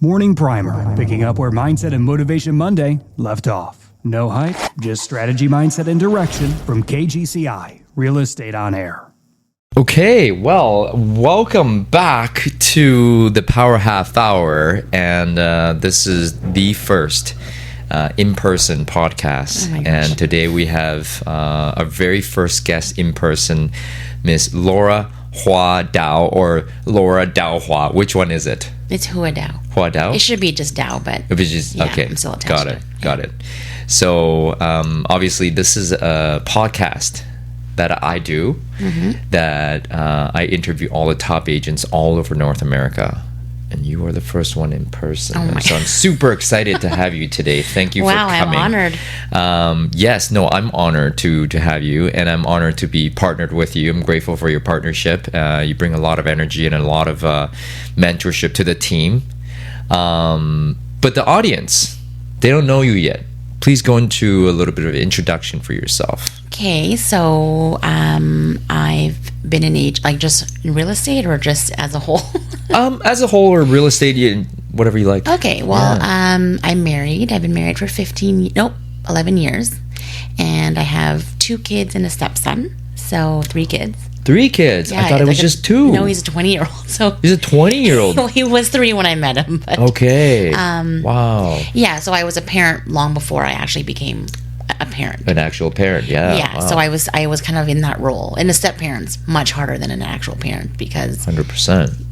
Morning Primer, picking up where Mindset and Motivation Monday left off. No hype, just strategy, mindset, and direction from KGCI, Real Estate on Air. Okay, well, welcome back to the Power Half Hour, and this is the first in-person podcast. And today we have our very first guest in person, Miss Laura Hua Dao, or Laura Dao Hua. Which one is it? It's Hua Dao. Hua Dao? It should be just Dao, but if it's just, okay, I'm still attached to it. Got it. So obviously this is a podcast that I do, that I interview all the top agents all over North America. And you are the first one in person. So I'm super excited to have you today. Thank you for coming. Wow, I'm honored. I'm honored to have you, and I'm honored to be partnered with you. I'm grateful for your partnership. You bring a lot of energy and a lot of mentorship to the team. But the audience, they don't know you yet. Please go into a little bit of an introduction for yourself. Okay, so I've been in just in real estate or just as a whole? As a whole, or real estate, whatever you like. Okay, well, I'm married. I've been married for 11 years. And I have 2 kids and a stepson, so 3 kids. 3 kids? Yeah, I thought it was just 2. No, he's a 20-year-old. So he's a 20-year-old? He was 3 when I met him. But, okay. Wow. Yeah, so I was a parent long before I actually became a parent. An actual parent, yeah. Yeah, wow. So I was kind of in that role. And a step-parent's much harder than an actual parent because 100%.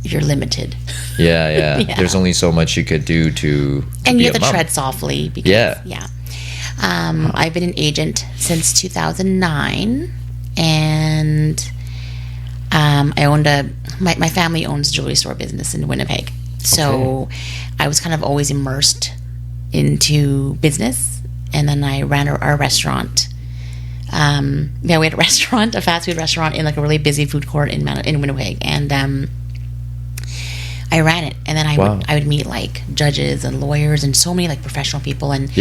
You're limited. Yeah. There's only so much you could do to and be you have a to mom. tread softly. Because, I've been an agent since 2009, and I owned my family owns a jewelry store business in Winnipeg. So I was kind of always immersed into business, and then I ran our restaurant. We had a restaurant, a fast food restaurant in like a really busy food court in Winnipeg, and I ran it, and then I would meet like judges and lawyers and so many like professional people, and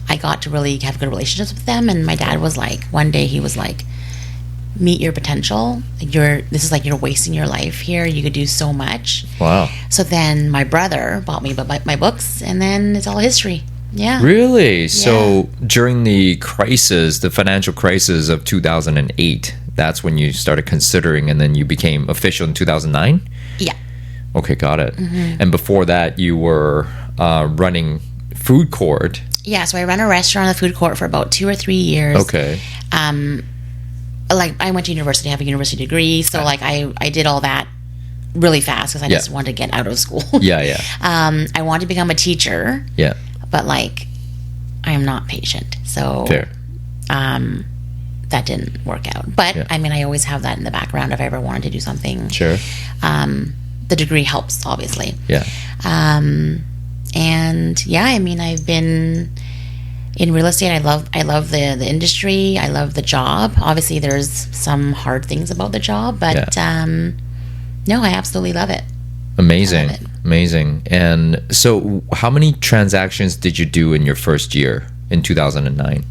I got to really have good relationships with them. And my dad was like, one day he was like, meet your potential. You're wasting your life here. You could do so much. Wow. So then my brother bought me my books, and then it's all history. Yeah. Really? Yeah. So during the financial crisis of 2008, that's when you started considering, and then you became official in 2009? Yeah. Okay, got it. And before that, you were running food court. Yeah, so I ran a restaurant, a food court for about 2 or 3 years. Okay. I went to university, I have a university degree, so I did all that really fast because I just wanted to get out of school. Yeah. I wanted to become a teacher. Yeah. But I am not patient, so fair. That didn't work out. But I always have that in the background if I ever wanted to do something. Sure. The degree helps, obviously. Yeah. I've been in real estate. I love the industry. I love the job. Obviously, there's some hard things about the job, but no, I absolutely love it. Amazing. And so how many transactions did you do in your first year in 2009?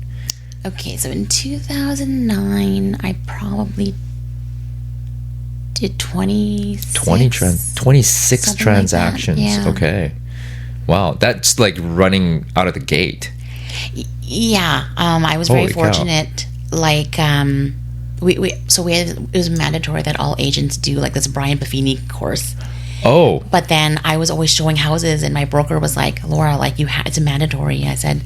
Okay, so in 2009, I probably did 26 transactions. Like that. Yeah. Okay. Wow, that's like running out of the gate. Yeah, I was very fortunate. It was mandatory that all agents do like this Brian Buffini course. Oh. But then I was always showing houses, and my broker was like, Laura, it's a mandatory. I said,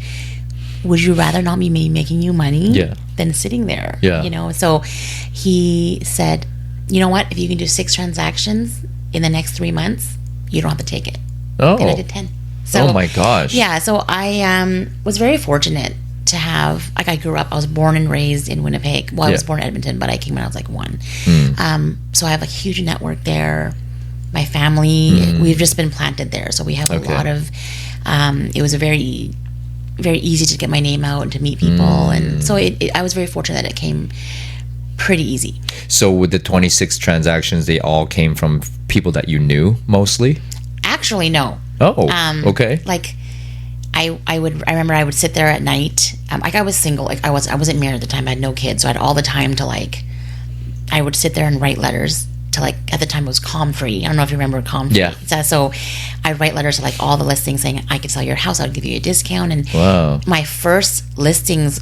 would you rather not be making you money than sitting there? Yeah. So he said, you know what? If you can do 6 transactions in the next 3 months, you don't have to take it. Oh. And I did 10. So, oh my gosh. Yeah. So I was very fortunate to have, I grew up, I was born and raised in Winnipeg. Well, I was born in Edmonton, but I came when I was 1. So I have a huge network there. My family, we've just been planted there. So we have a lot of, it was a very, very easy to get my name out and to meet people. And so I was very fortunate that it came pretty easy. So with the 26 transactions, they all came from people that you knew mostly? Actually, no. Oh, okay. I remember I would sit there at night. I was single. I wasn't married at the time. I had no kids, so I had all the time to I would sit there and write letters to like, at the time it was Comfrey. I don't know if you remember Comfrey. Yeah. So I'd write letters to like all the listings saying I could sell your house, I would give you a discount. And Wow. my first listings,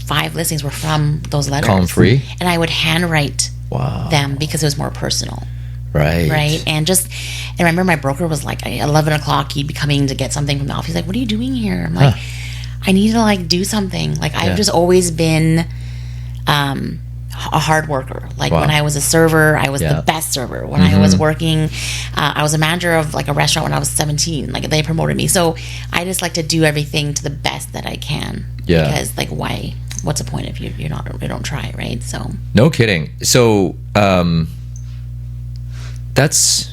5 listings were from those letters. Comfrey? And I would handwrite Wow. them because it was more personal. Right. And I remember my broker was like, at 11 o'clock, he'd be coming to get something from the office. He's like, what are you doing here? I'm like, I need to like do something. Like I've just always been a hard worker. Like when I was a server, I was the best server. When I was working, I was a manager of like a restaurant when I was 17. Like they promoted me. So I just like to do everything to the best that I can. Yeah. Because like why? What's the point if you don't try, right? So no kidding. So that's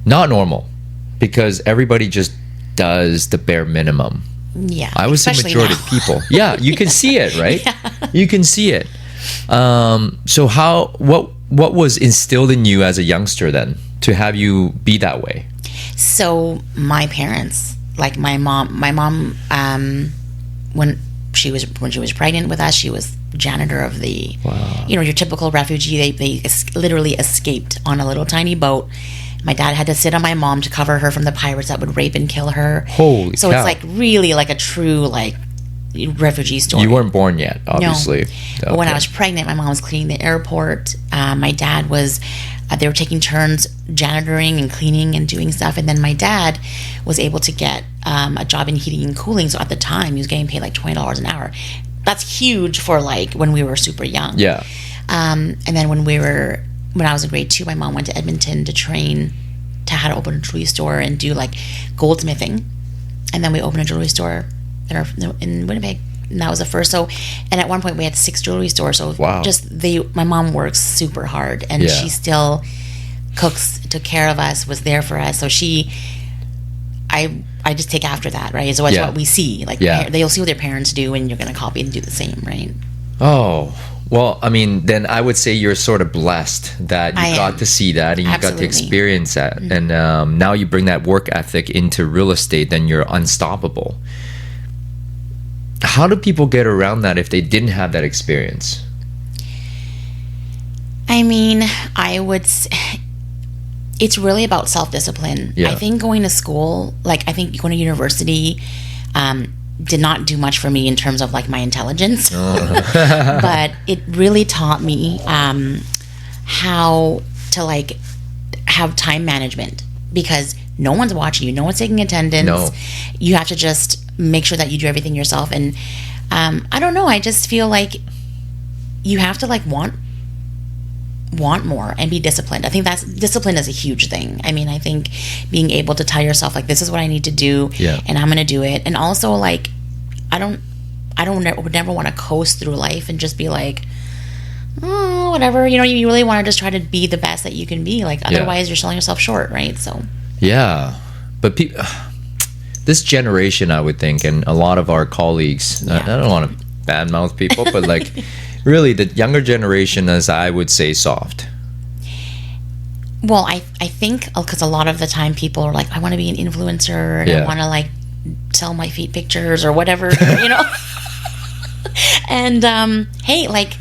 not normal because everybody just does the bare minimum. Yeah, I would say majority of people. Yeah, you can see it, right? You can see it. So what was instilled in you as a youngster then to have you be that way? So my parents, like my mom, when she was pregnant with us, she was janitor of the, your typical refugee. They literally escaped on a little tiny boat. My dad had to sit on my mom to cover her from the pirates that would rape and kill her. Holy so cow. It's like really like a true like refugee story. You weren't born yet, obviously. No. But when I was pregnant, my mom was cleaning the airport. My dad was, they were taking turns janitoring and cleaning and doing stuff. And then my dad was able to get a job in heating and cooling. So at the time, he was getting paid like $20 an hour. That's huge for like when we were super young. Yeah. And then when I was in grade 2, my mom went to Edmonton to train to how to open a jewelry store and do like goldsmithing. And then we opened a jewelry store in Winnipeg. And that was the first. So, and at one point we had 6 jewelry stores. So my mom works super hard and she still cooks, took care of us, was there for us. So I just take after that, right? So it's what we see. Like they'll see what their parents do and you're going to copy and do the same, right? Oh, well, I mean, then I would say you're sort of blessed that you got to see that and you got to experience that. Mm-hmm. And now you bring that work ethic into real estate, then you're unstoppable. How do people get around that if they didn't have that experience? I mean, it's really about self-discipline. Yeah. I think going to school, like I think going to university, did not do much for me in terms of like my intelligence, but it really taught me how to like have time management because no one's watching you, no one's taking attendance. No. You have to just make sure that you do everything yourself. And I don't know, I just feel like you have to like want more and be disciplined. I think discipline is a huge thing. I mean, I think being able to tell yourself like this is what I need to do and I'm going to do it. And also like I would never want to coast through life and just be like, oh, whatever. You really want to just try to be the best that you can be. Like otherwise you're selling yourself short, right? So but this generation, I would think, and a lot of our colleagues, I don't want to badmouth people, but like really the younger generation is, I would say, soft. Well, I think because a lot of the time people are like, I want to be an influencer and I want to like sell my feet pictures or whatever, and hey, like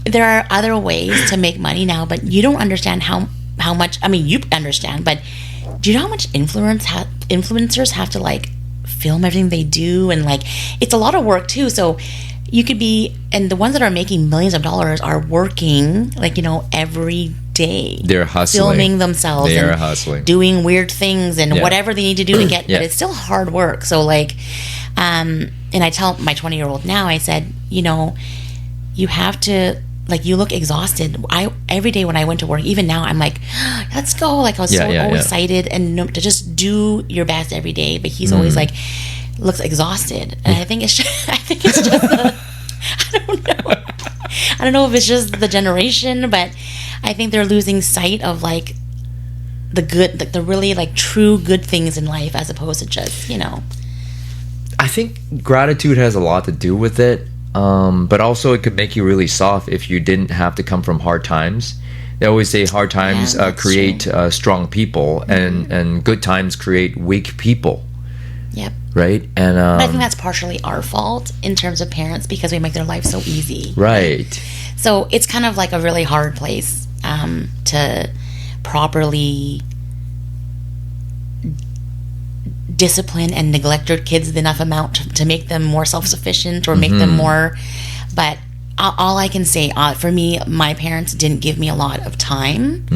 there are other ways to make money now, but you don't understand how much. I mean, you understand, but do you know how much influencers have to like film everything they do, and like it's a lot of work too. So you could be, and the ones that are making millions of dollars are working like every day. They're hustling, filming themselves. They are hustling, doing weird things and whatever they need to do to get. But it's still hard work. So like, and I tell my 20-year-old now, I said, you have to. Like you look exhausted. Every day when I went to work, even now, I'm like, let's go. Like I was so excited and to just do your best every day. But he's always like, looks exhausted, and I think it's just, I don't know. I don't know if it's just the generation, but I think they're losing sight of like the good, like the really like true good things in life, as opposed to just I think gratitude has a lot to do with it. But also it could make you really soft if you didn't have to come from hard times. They always say hard times create strong people, and good times create weak people. Yep. Right? And but I think that's partially our fault in terms of parents because we make their life so easy. Right. So it's kind of like a really hard place. to properly discipline and neglect your kids enough amount to make them more self-sufficient or make them more. But all I can say, for me, my parents didn't give me a lot of time,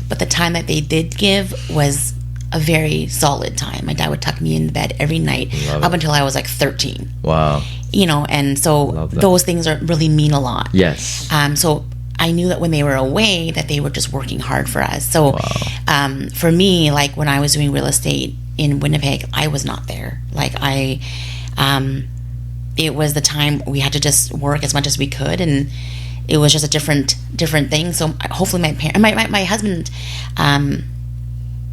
but the time that they did give was a very solid time. My dad would tuck me in bed every night up until I was like 13. Wow. You know, and so those things really mean a lot. Yes. So I knew that when they were away that they were just working hard for us. So for me, like when I was doing real estate in Winnipeg, I was not there. Like it was the time we had to just work as much as we could, and it was just a different thing. So hopefully my husband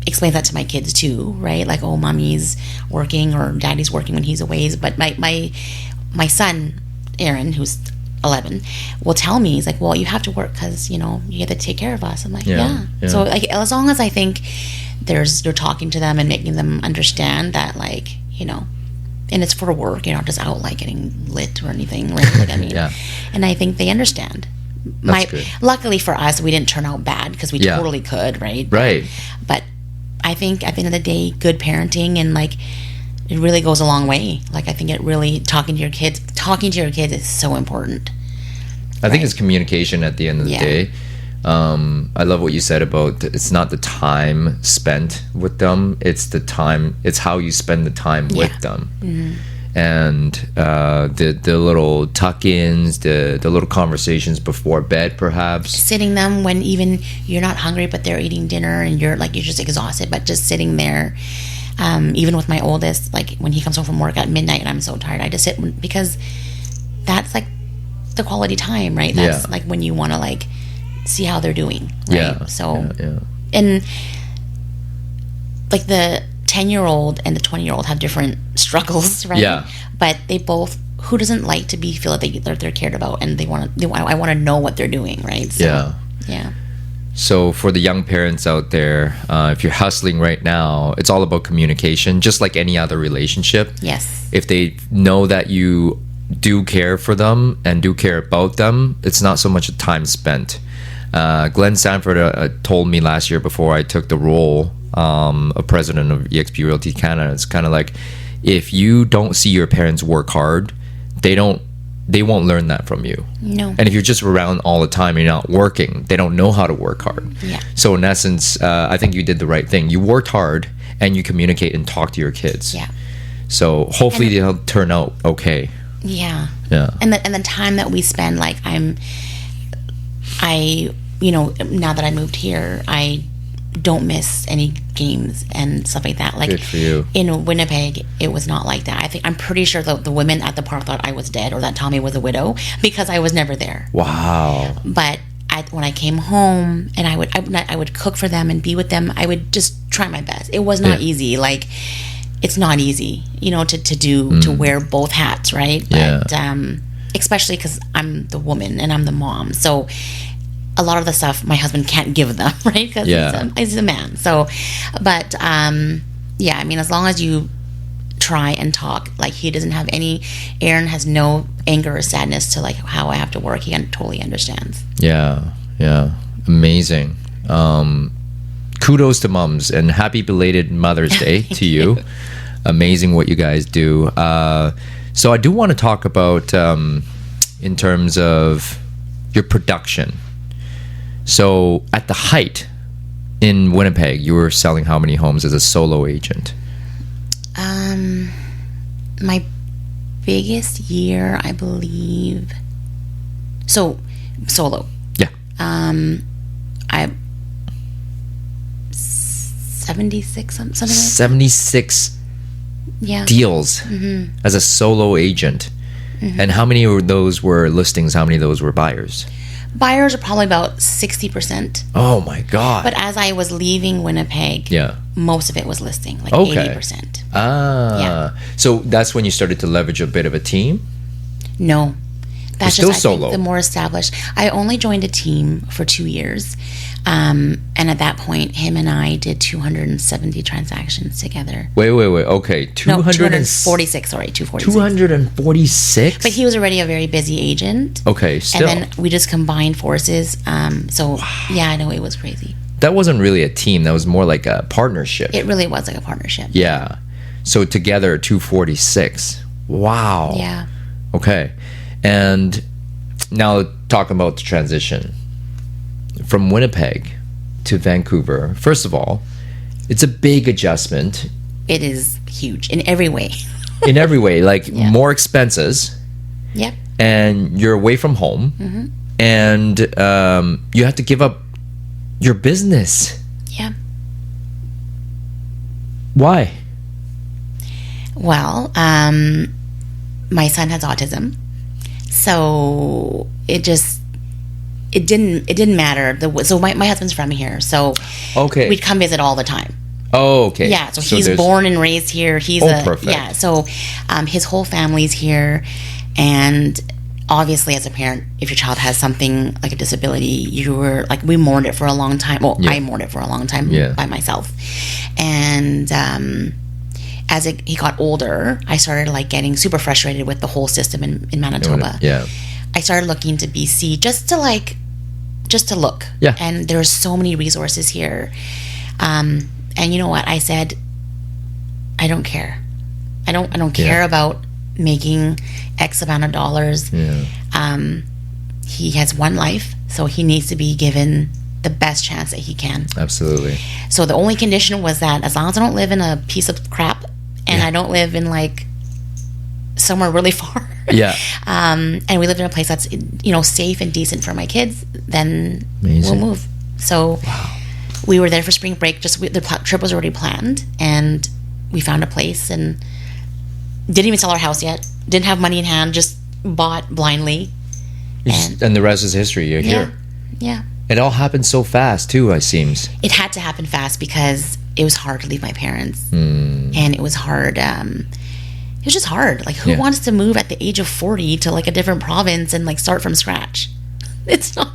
explains that to my kids too, right? Like, oh, mommy's working or daddy's working when he's away. But my son Aaron, who's 11, will tell me, he's like, well, you have to work because, you know, you have to take care of us. I'm like, yeah. So like, as long as I think you're talking to them and making them understand that, like, you know, and it's for work, you're not just out like getting lit or anything, like I mean. And I think they understand. Luckily for us, we didn't turn out bad because we totally could, right? But I think at the end of the day, good parenting and like, it really goes a long way. Like, I think it really, talking to your kids is so important. I think it's communication at the end of the day. I love what you said about it's not the time spent with them, it's how you spend the time with them. And the little tuck-ins, the little conversations before bed, perhaps sitting them when even you're not hungry but they're eating dinner and you're just exhausted, but just sitting there. Even with my oldest, like when he comes home from work at midnight and I'm so tired, I just sit, because that's like the quality time, right? That's like when you want to like see how they're doing, right? And like the 10-year-old and the 20-year-old have different struggles, right? But they both, who doesn't like to feel that they're cared about, and I want to know what they're doing, right? So, So for the young parents out there, if you're hustling right now, it's all about communication, just like any other relationship. Yes. If they know that you do care for them and do care about them, it's not so much a time spent. Glenn Sanford told me last year before I took the role of president of eXp Realty Canada, it's kind of like, if you don't see your parents work hard, they won't learn that from you. No. And if you're just around all the time and you're not working, they don't know how to work hard. So in essence, I think you did the right thing. You worked hard and you communicate and talk to your kids. So hopefully they'll turn out okay. And the time that we spend, like you know, now that I moved here, I don't miss any games and stuff like that. Like, good for you. In Winnipeg, it was not like that. I'm pretty sure the women at the park thought I was dead or that Tommy was a widow because I was never there. Wow. But when I came home and I would cook for them and be with them, I would just try my best. It was not easy. Like, it's not easy, you know, to wear both hats, right? But especially because I'm the woman and I'm the mom, so a lot of the stuff my husband can't give them, right? Because he's a man. So, but I mean, as long as you try and talk, like, Aaron has no anger or sadness to like how I have to work. He totally understands. Amazing. Kudos to moms and happy belated Mother's Day to you. Amazing what you guys do. So I do want to talk about in terms of your production. So at the height in Winnipeg, you were selling how many homes as a solo agent? My biggest year, I believe. So solo. I 76 something like that. 76 deals as a solo agent. And how many of those were listings? How many of those were buyers? Buyers are probably about 60%. Oh my God. But as I was leaving Winnipeg, most of it was listing, like 80%. So that's when you started to leverage a bit of a team? No. That's still just, I solo. think, the more established. I only joined a team for 2 years. And at that point, him and I did 270 transactions together. Wait. Okay. 246, sorry, 246. 246? But he was already a very busy agent. Okay, still. And then we just combined forces. Yeah, I know, it was crazy. That wasn't really a team. That was more like a partnership. It really was like a partnership. Yeah. So together, 246. Wow. Yeah. Okay. And now talking about the transition from Winnipeg to Vancouver. First of all, it's a big adjustment. It is huge in every way. In every way, like more expenses. Yep. And you're away from home. Mm-hmm. And you have to give up your business. Yeah. Why? Well, my son has autism, so it didn't matter. So my husband's from here, so okay, we'd come visit all the time. Oh, okay. Yeah, so he's born and raised here. He's perfect. Yeah, so his whole family's here, and obviously, as a parent, if your child has something like a disability, we mourned it for a long time. Well, I mourned it for a long time by myself, and as he got older, I started like getting super frustrated with the whole system in Manitoba. Yeah. I started looking to BC just to look. Yeah. And there's so many resources here. And you know what? I said, I don't care. I don't care about making X amount of dollars. Yeah. He has one life, so he needs to be given the best chance that he can. Absolutely. So the only condition was that as long as I don't live in a piece of crap and I don't live in like somewhere really far. Yeah. And we lived in a place that's, safe and decent for my kids, then Amazing. we'll move. So we were there for spring break. The trip was already planned, and we found a place and didn't even sell our house yet. Didn't have money in hand, just bought blindly. And the rest is history. You're here. Yeah. It all happened so fast too, it seems. It had to happen fast because it was hard to leave my parents. And it was hard. It was just hard. Like, who wants to move at the age of 40 to like a different province and like start from scratch? It's not.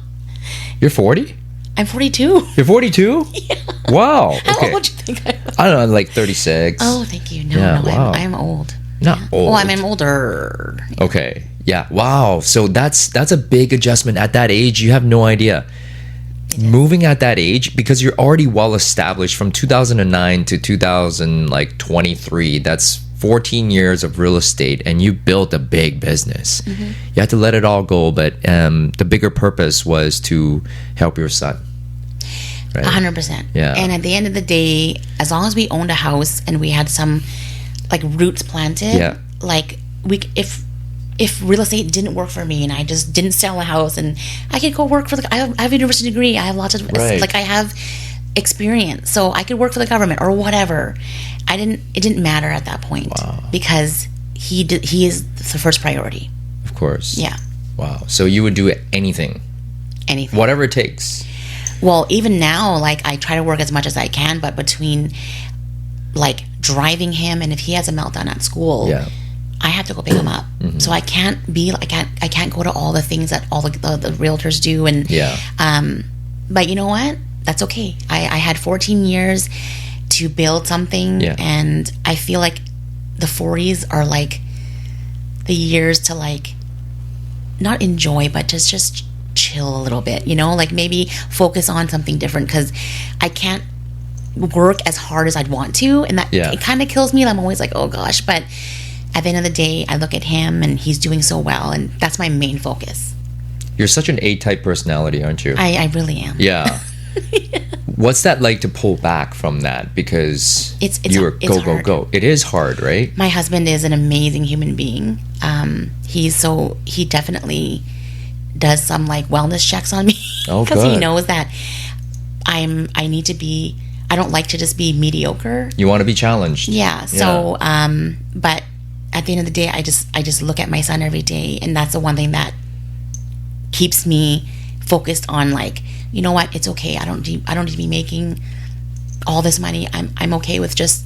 You're 40? I'm 42. You're 42? Yeah. Wow. How Okay. old do you think I am? I don't know, like 36. Oh, thank you. No, wow. I'm old. Not old. Oh, I'm older. Okay. Yeah. Wow. So that's a big adjustment at that age. You have no idea. Moving at that age, because you're already well established from 2009 to 2023. That's 14 years of real estate, and you built a big business. You had to let it all go, but the bigger purpose was to help your son. Right? 100%. Yeah. And at the end of the day, as long as we owned a house and we had some like roots planted, like if real estate didn't work for me and I just didn't sell a house, and I could go work for I have a university degree, I have lots of like I have experience, so I could work for the government or whatever. It didn't matter at that point. Because he is the first priority. Of course. Yeah. Wow. So you would do anything, whatever it takes. Well, even now, like, I try to work as much as I can, but between like driving him and if he has a meltdown at school, I have to go pick him up. So I can't I can't go to all the things that all the realtors do. And but you know what? That's okay. I had 14 years to build something, and I feel like the 40s are like the years to like not enjoy, but just chill a little bit, like maybe focus on something different, because I can't work as hard as I'd want to, and that it kind of kills me. And I'm always like, oh gosh, but at the end of the day, I look at him and he's doing so well, and that's my main focus. You're such an A-type personality, aren't you? I really am. Yeah. What's that like to pull back from that? Because you were go. It is hard, right? My husband is an amazing human being. He definitely does some like wellness checks on me, because he knows that I need to be. I don't like to just be mediocre. You want to be challenged. Yeah. So, but at the end of the day, I just look at my son every day, and that's the one thing that keeps me focused on, like, you know what, it's okay. I don't need to be making all this money. I'm okay with just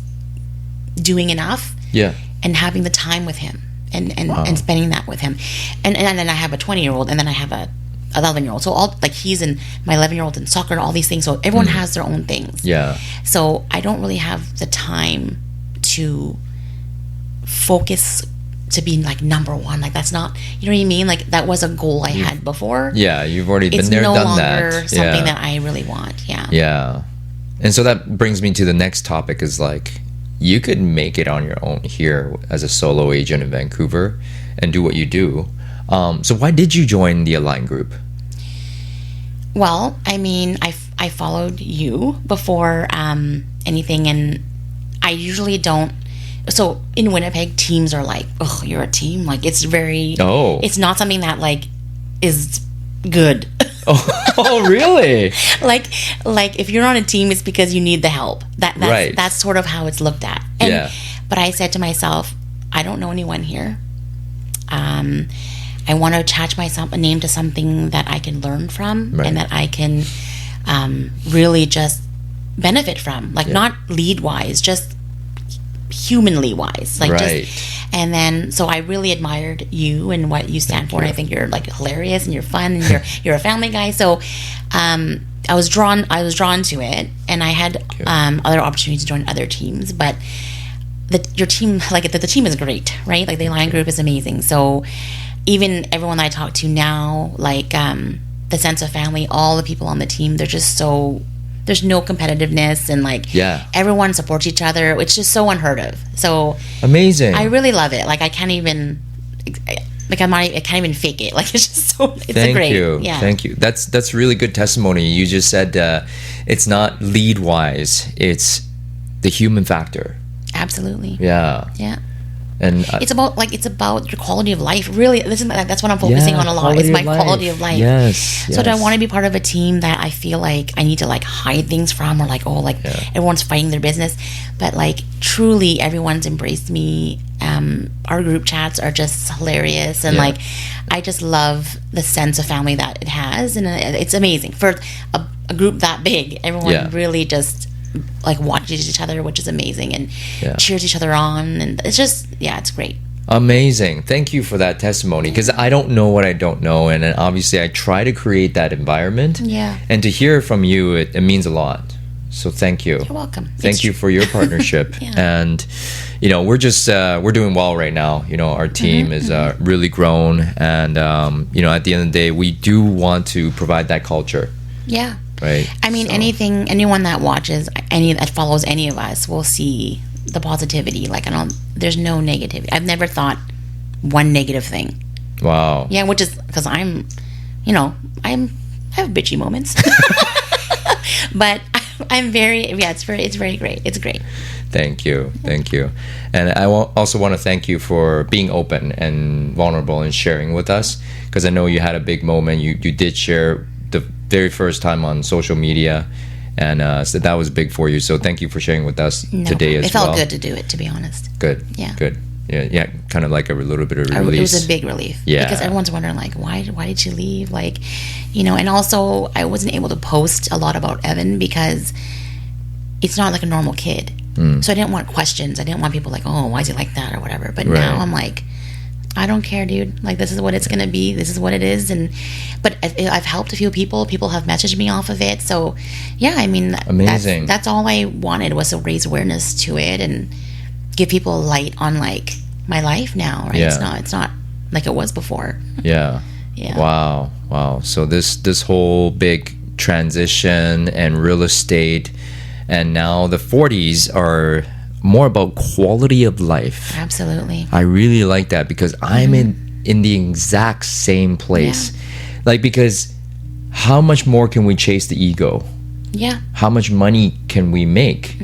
doing enough. Yeah. And having the time with him, and spending that with him, and then I have a 20-year-old, and then I have a 11-year-old. So all like he's in my 11-year-old in soccer and all these things. So everyone has their own things. Yeah. So I don't really have the time to focus to be like number one. Like that's not, you know what I mean? Like that was a goal I had before. Yeah, you've already It's been there, no done longer that. something that I really want. Yeah. Yeah. And so that brings me to the next topic is like, you could make it on your own here as a solo agent in Vancouver and do what you do. So why did you join the Align Group? Well, I mean, I followed you before anything, and I usually don't. So in Winnipeg, teams are like, oh, you're a team. Like it's very. Oh. It's not something that like is good. Oh, really? like if you're on a team, it's because you need the help. That's sort of how it's looked at. And, Yeah. But I said to myself, I don't know anyone here. I want to attach myself a name to something that I can learn from and that I can really just benefit from. Like not lead wise, just humanly wise. Like and then so I really admired you and what you stand for. And I think you're like hilarious and you're fun and you're a family guy. So I was drawn to it, and I had other opportunities to join other teams, but your team, like the team is great, right? Like the Align Group is amazing. So even everyone that I talk to now, like the sense of family, all the people on the team, they're just so, there's no competitiveness, and like everyone supports each other. It's just so unheard of. So amazing. I really love it. Like I can't even I can't even fake it. Like it's just so it's Thank great. you. Yeah. Thank you. That's really good testimony. You just said it's not lead wise, it's the human factor. Absolutely. Yeah. Yeah. And it's about your quality of life. Really, that's what I'm focusing on a lot. It's my quality of life. Yes. So do I want to be part of a team that I feel like I need to like hide things from, or like everyone's fighting their business, but like truly everyone's embraced me. Our group chats are just hilarious, and like I just love the sense of family that it has, and it's amazing for a group that big. Everyone really just like watches each other, which is amazing, and cheers each other on, and it's just it's great. Amazing. Thank you for that testimony, because I don't know what I don't know, and obviously I try to create that environment, and to hear from you, it means a lot. So thank you. You're welcome. Thank you for your partnership. And we're doing well right now. Our team is really grown, and at the end of the day, we do want to provide that culture. Yeah. Right. I mean, anyone that watches, that follows any of us will see the positivity. Like, there's no negativity. I've never thought one negative thing. Wow. Yeah, which is because I have bitchy moments. But I'm it's very great. It's great. Thank you. And I also want to thank you for being open and vulnerable and sharing with us, because I know you had a big moment. You did share the very first time on social media, and so that was big for you. So thank you for sharing with us today as well. It felt good to do it, to be honest. Good. Yeah. Good. Yeah, kind of like a little bit of release. It was a big relief. Yeah. Because everyone's wondering, like, why did she leave? Like, and also I wasn't able to post a lot about Evan because it's not like a normal kid. So I didn't want questions. I didn't want people like, oh, why is he like that or whatever. But now I'm like, I don't care, dude. Like, this is what it's going to be. This is what it is. But I've helped a few people. People have messaged me off of it. So, yeah, I mean, amazing. That's all I wanted, was to raise awareness to it and give people a light on, like, my life now, right? Yeah. It's not like it was before. Yeah. Wow. So this whole big transition and real estate, and now the 40s are more about quality of life. Absolutely. I really like that, because I'm in the exact same place. Like, because how much more can we chase the ego? Yeah. How much money can we make?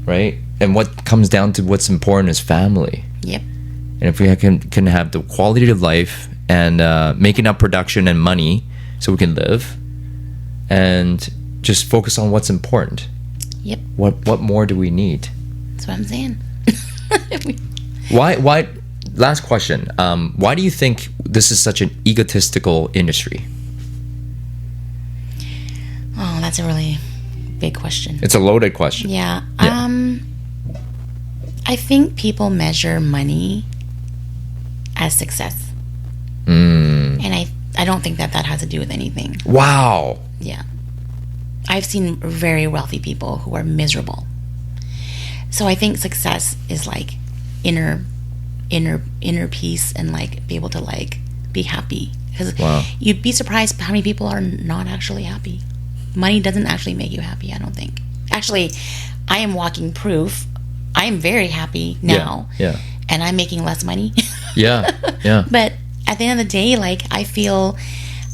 Right? And what comes down to what's important is family. Yep. And if we can have the quality of life and make enough production and money so we can live, and just focus on what's important. Yep. What more do we need? That's what I'm saying. Why? Last question. Why do you think this is such an egotistical industry? Oh, that's a really big question. It's a loaded question. Yeah. I think people measure money as success. And I I don't think that has to do with anything. Wow. Yeah. I've seen very wealthy people who are miserable. So I think success is like inner peace, and like be able to like be happy. Because you'd be surprised how many people are not actually happy. Money doesn't actually make you happy, I don't think. Actually, I am walking proof. I am very happy now. Yeah. And I'm making less money. Yeah. But at the end of the day, like, I feel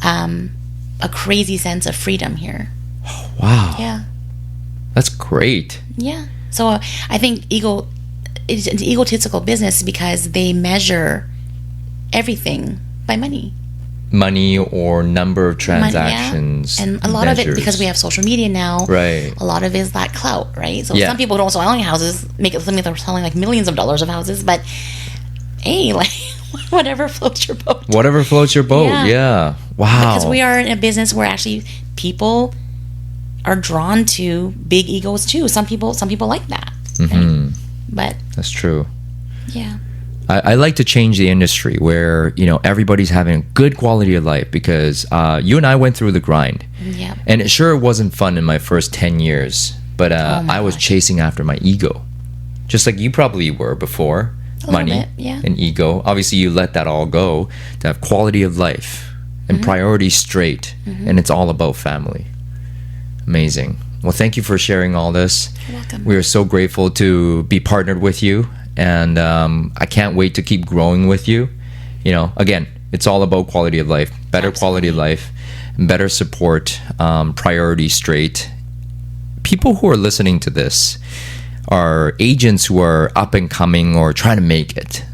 a crazy sense of freedom here. Wow. Yeah. That's great. Yeah. So I think it's an egotistical business because they measure everything by money. Money or number of transactions. And a lot of it, because we have social media now, right? A lot of it is that clout, right? So some people don't sell any houses, make it something they're selling like millions of dollars of houses, but hey, like, whatever floats your boat. Whatever floats your boat, yeah. Wow. Because we are in a business where actually people are drawn to big egos too. Some people like that. Right? But that's true. Yeah. I like to change the industry where, everybody's having a good quality of life, because you and I went through the grind. Yeah. And it sure wasn't fun in my first 10 years, but I was chasing after my ego. Just like you probably were before. Money and ego. Obviously, you let that all go to have quality of life and priorities straight. And it's all about family. Amazing. Well, thank you for sharing all this. You're welcome. We are so grateful to be partnered with you. And I can't wait to keep growing with you. Again, it's all about quality of life, better quality of life, better support, priorities straight. People who are listening to this are agents who are up and coming or trying to make it.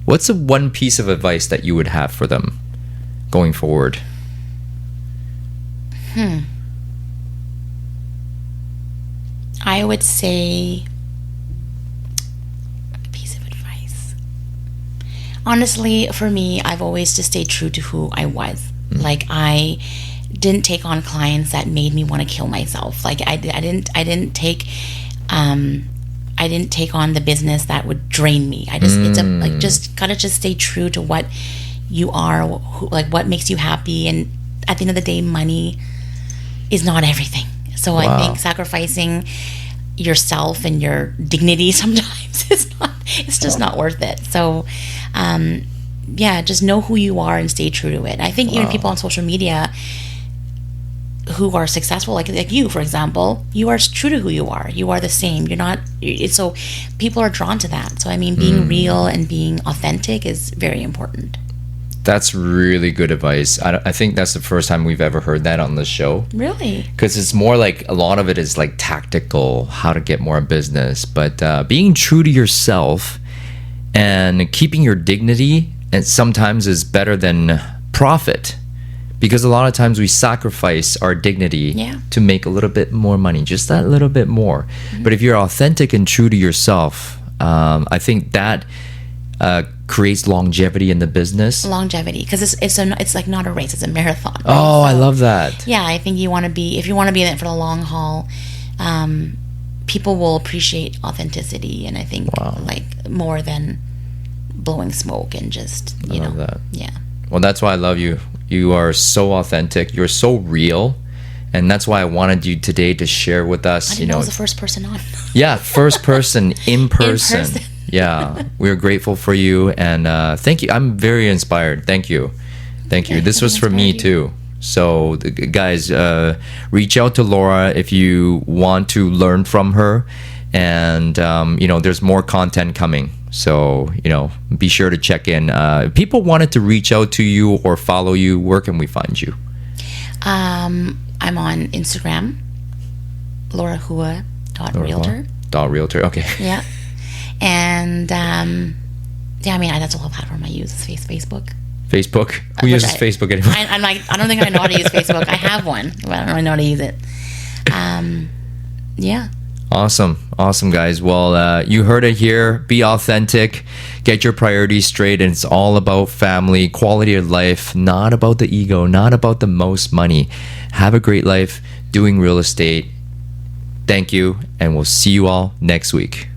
What's the one piece of advice that you would have for them going forward? I would say, a piece of advice. Honestly, for me, I've always just stayed true to who I was. Like, I didn't take on clients that made me want to kill myself. Like, I didn't take on the business that would drain me. Just gotta stay true to what you are, what makes you happy. And at the end of the day, money is not everything. So I think sacrificing yourself and your dignity sometimes it's just not worth it. So just know who you are and stay true to it. I think even people on social media who are successful, like you, for example, you are true to who you are. You are the same. You're not. So people are drawn to that. So I mean, being real and being authentic is very important. That's really good advice. I think that's the first time we've ever heard that on the show. Really? Because it's more like a lot of it is like tactical, how to get more business. But being true to yourself and keeping your dignity, and sometimes is better than profit. Because a lot of times we sacrifice our dignity to make a little bit more money, just that little bit more. But if you're authentic and true to yourself, I think that creates longevity in the business. Longevity, because it's like not a race; it's a marathon. Right? Oh, I love that. Yeah, I think if you want to be in it for the long haul, people will appreciate authenticity, and I think like more than blowing smoke and just I love that. Yeah. Well, that's why I love you. You are so authentic. You're so real. And that's why I wanted you today to share with us. I didn't know I was the first person on. Yeah, first person, in person. Yeah, we're grateful for you. And thank you. I'm very inspired. Thank you. Thank you. This was for me too. So guys, reach out to Laura if you want to learn from her. And, there's more content coming. So, be sure to check in. If people wanted to reach out to you or follow you, where can we find you? I'm on Instagram, laurahua.realtor. .realtor, okay. Yeah. And, that's the whole platform I use, is Facebook. Facebook? Who uses Facebook anymore? I don't think I know how to use Facebook. I have one, but I don't really know how to use it. Yeah. Awesome, guys. Well, you heard it here. Be authentic. Get your priorities straight. And it's all about family, quality of life, not about the ego, not about the most money. Have a great life doing real estate. Thank you, and we'll see you all next week.